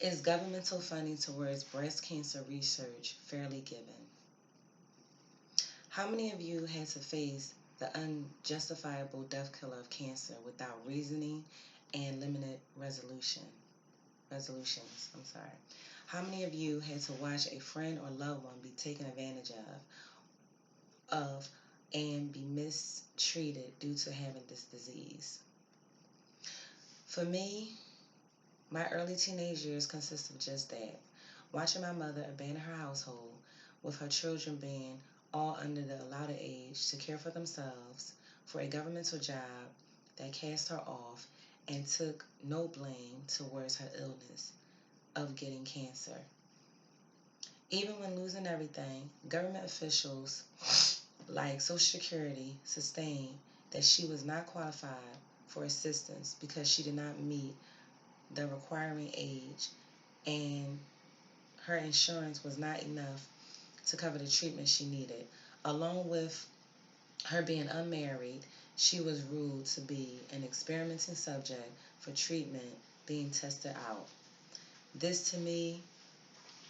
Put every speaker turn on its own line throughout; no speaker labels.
Is governmental funding towards breast cancer research fairly given? How many of you had to face the unjustifiable death killer of cancer without reasoning and limited resolutions? How many of you had to watch a friend or loved one be taken advantage of and be mistreated due to having this disease? For me, my early teenage years consist of just that. Watching my mother abandon her household, with her children being all under the allowed age to care for themselves, for a governmental job that cast her off and took no blame towards her illness of getting cancer. Even when losing everything, government officials like Social Security sustained that she was not qualified for assistance because she did not meet the requiring age and her insurance was not enough to cover the treatment she needed. Along with her being unmarried, she was ruled to be an experimenting subject for treatment being tested out. This to me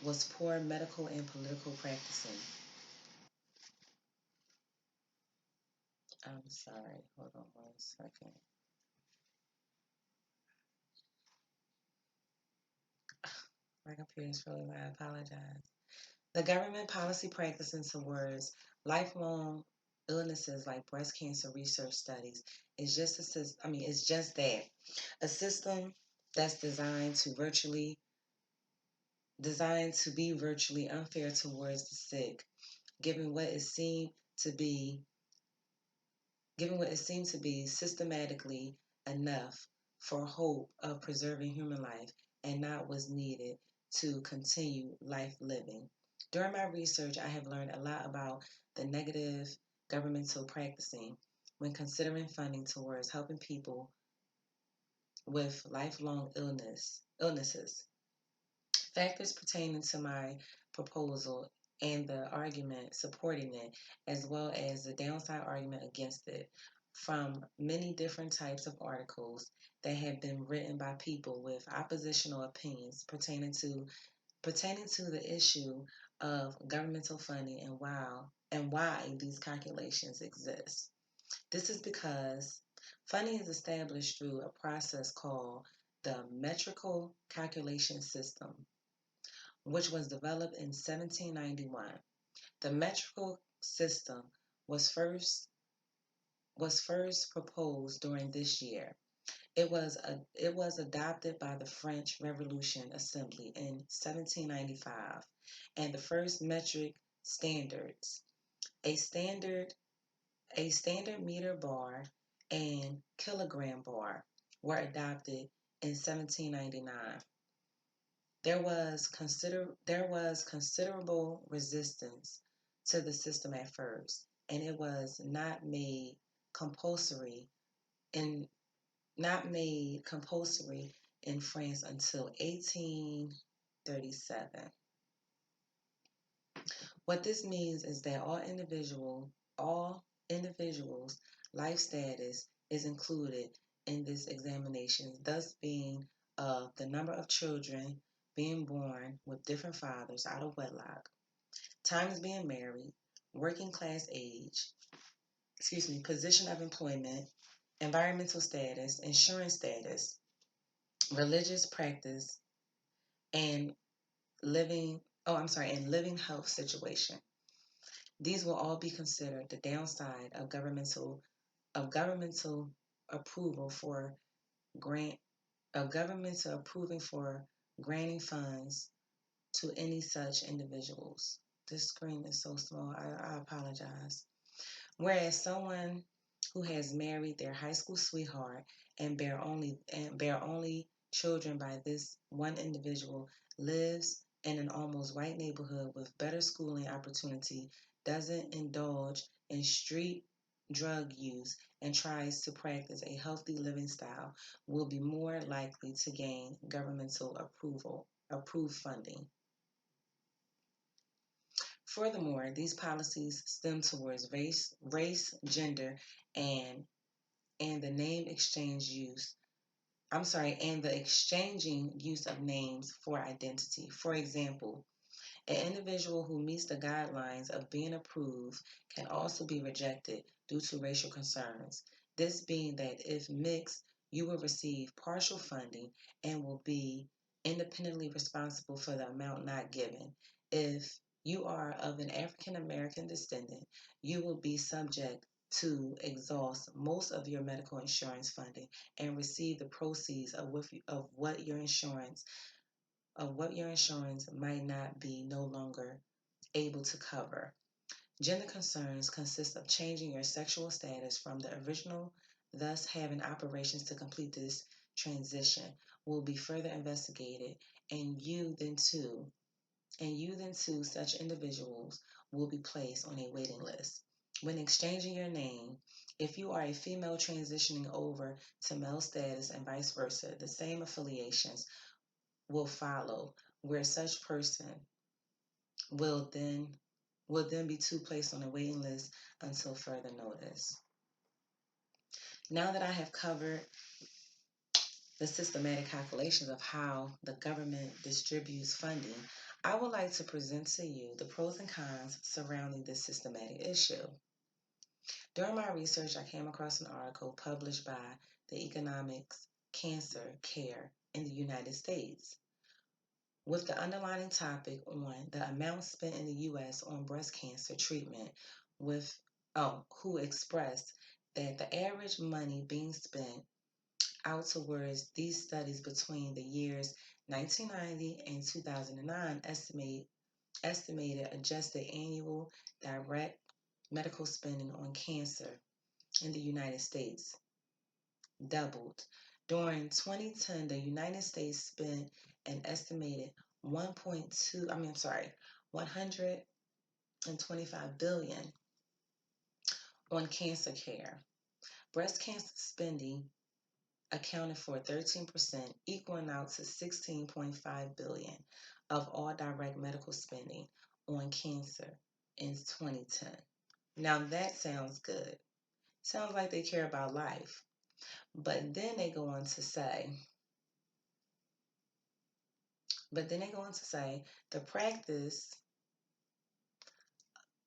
was poor medical and political practicing. I'm sorry, hold on 1 second. My computer's really loud, I apologize. The government policy practicing towards lifelong illnesses like breast cancer research studies is it's just that a system that's designed to be virtually unfair towards the sick, given what it seemed to be systematically enough for hope of preserving human life and not what's needed to continue life living. During my research, I have learned a lot about the negative governmental practicing when considering funding towards helping people with lifelong illnesses. Factors pertaining to my proposal and the argument supporting it, as well as the downside argument against it, from many different types of articles that have been written by people with oppositional opinions pertaining to the issue of governmental funding and why these calculations exist. This is because funding is established through a process called the metrical calculation system, which was developed in 1791. The metrical system was first proposed during this year. It was adopted by the French Revolution Assembly in 1795, and the first metric standards, a standard a standard meter bar and kilogram bar, were adopted in 1799. There was considerable resistance to the system at first, and it was in not made compulsory in France until 1837. What this means is that all individuals' life status is included in this examination, thus being the number of children being born with different fathers out of wedlock, times being married, working class age, position of employment, environmental status, insurance status, religious practice, and living health situation. These will all be considered the downside of governmental approval for grant of governmental approving for granting funds to any such individuals. This screen is so small, I apologize. Whereas someone who has married their high school sweetheart and bear only children by this one individual lives in an almost white neighborhood with better schooling opportunity, doesn't indulge in street drug use, and tries to practice a healthy living style will be more likely to gain governmental approved funding. Furthermore, these policies stem towards race, gender, and and the name exchange use and the exchanging use of names for identity. For example, an individual who meets the guidelines of being approved can also be rejected due to racial concerns. This being that if mixed, you will receive partial funding and will be independently responsible for the amount not given. If you are of an African American descendant, you will be subject to exhaust most of your medical insurance funding and receive the proceeds of what your insurance might not be no longer able to cover. Gender concerns consist of changing your sexual status from the original, thus having operations to complete this transition will be further investigated, and you then too such individuals will be placed on a waiting list. When exchanging your name, if you are a female transitioning over to male status and vice versa, the same affiliations will follow, where such person will then be too placed on a waiting list until further notice. Now that I have covered the systematic calculations of how the government distributes funding, I would like to present to you the pros and cons surrounding this systematic issue. During my research, I came across an article published by the Economics Cancer Care in the United States, with the underlying topic on the amount spent in the U.S. on breast cancer treatment, with who expressed that the average money being spent out towards these studies between the years 1990 and 2009 estimated adjusted annual direct medical spending on cancer in the United States doubled. During 2010, the United States spent an estimated 125 billion on cancer care. Breast cancer spending accounted for 13%, equaling out to 16.5 billion of all direct medical spending on cancer in 2010. Now that sounds good. Sounds like they care about life. But then they go on to say, the practice,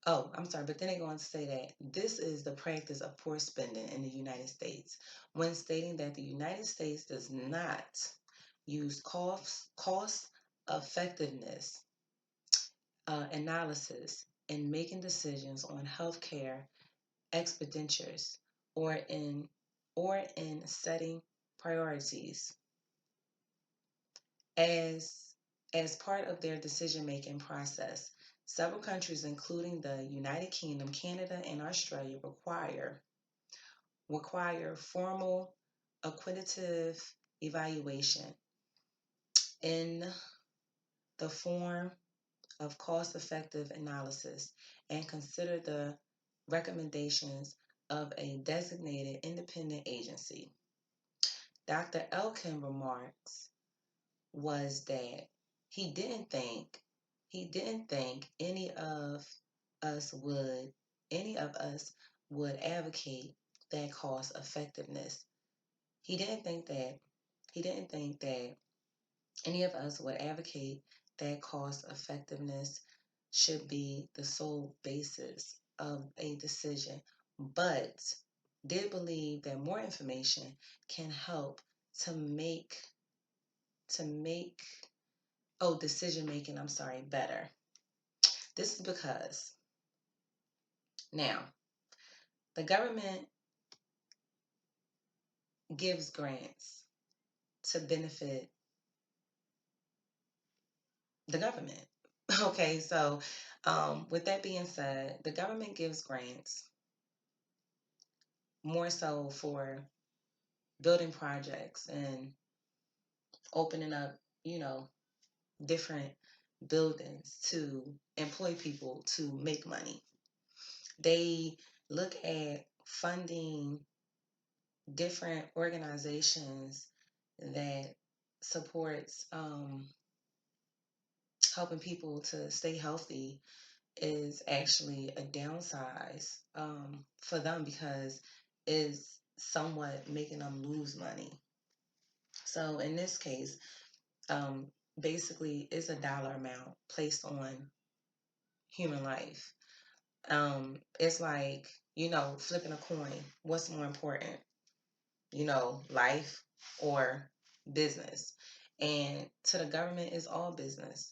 but then they go on to say that this is the practice of poor spending in the United States, when stating that the United States does not use cost effectiveness analysis in making decisions on healthcare expenditures or in setting priorities as part of their decision-making process. Several countries, including the United Kingdom, Canada, and Australia, require formal quantitative evaluation in the form of cost-effective analysis and consider the recommendations of a designated independent agency. Dr. Elkin remarks was that he didn't think us would any of us would advocate that cost effectiveness. He didn't think that any of us would advocate that cost effectiveness should be the sole basis of a decision, but did believe that more information can help to make decision making, better. This is because now the government gives grants to benefit the government. Okay, so with that being said, the government gives grants more so for building projects and opening up, different buildings to employ people to make money. They look at funding different organizations that supports helping people to stay healthy is actually a downsize for them because it's somewhat making them lose money. So in this case, um, basically, it's a dollar amount placed on human life. It's like, flipping a coin. What's more important? Life or business? And to the government, it's all business.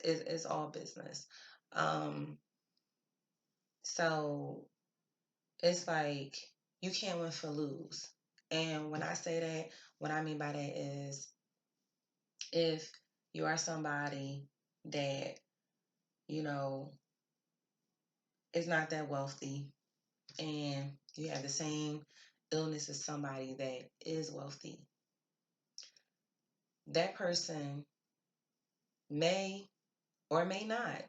It's all business. Um, so it's like you can't win for lose. And when I say that, what I mean by that is if you are somebody that, you know, is not that wealthy and you have the same illness as somebody that is wealthy, that person may or may not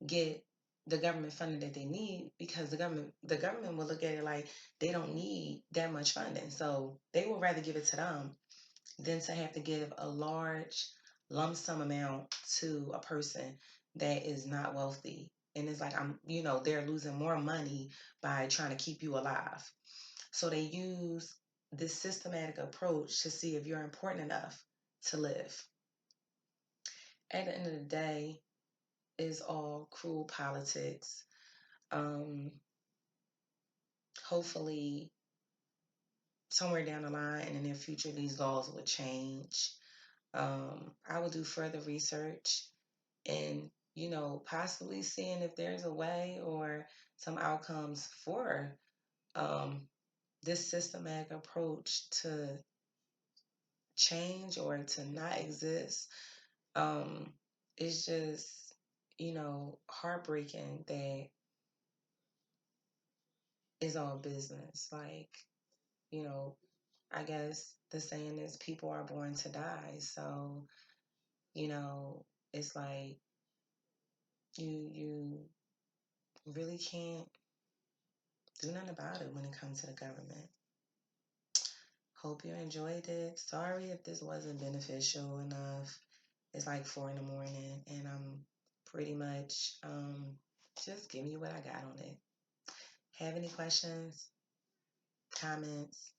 get the government funding that they need because the government will look at it like they don't need that much funding. So they would rather give it to them than to have to give a large lump sum amount to a person that is not wealthy. And it's like they're losing more money by trying to keep you alive. So they use this systematic approach to see if you're important enough to live. At the end of the day, it's all cruel politics. Um, Hopefully, somewhere down the line in the near future, these laws will change. I will do further research and, possibly seeing if there's a way or some outcomes for um, this systematic approach to change or to not exist. Um, it's just, heartbreaking that it's all business. Like, you know, I guess the saying is people are born to die. So, you know, it's like you really can't do nothing about it when it comes to the government. Hope you enjoyed it. Sorry if this wasn't beneficial enough. It's like 4 in the morning and I'm pretty much just giving you what I got on it. Have any questions, comments?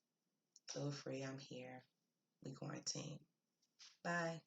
Feel free. I'm here. We quarantine. Bye.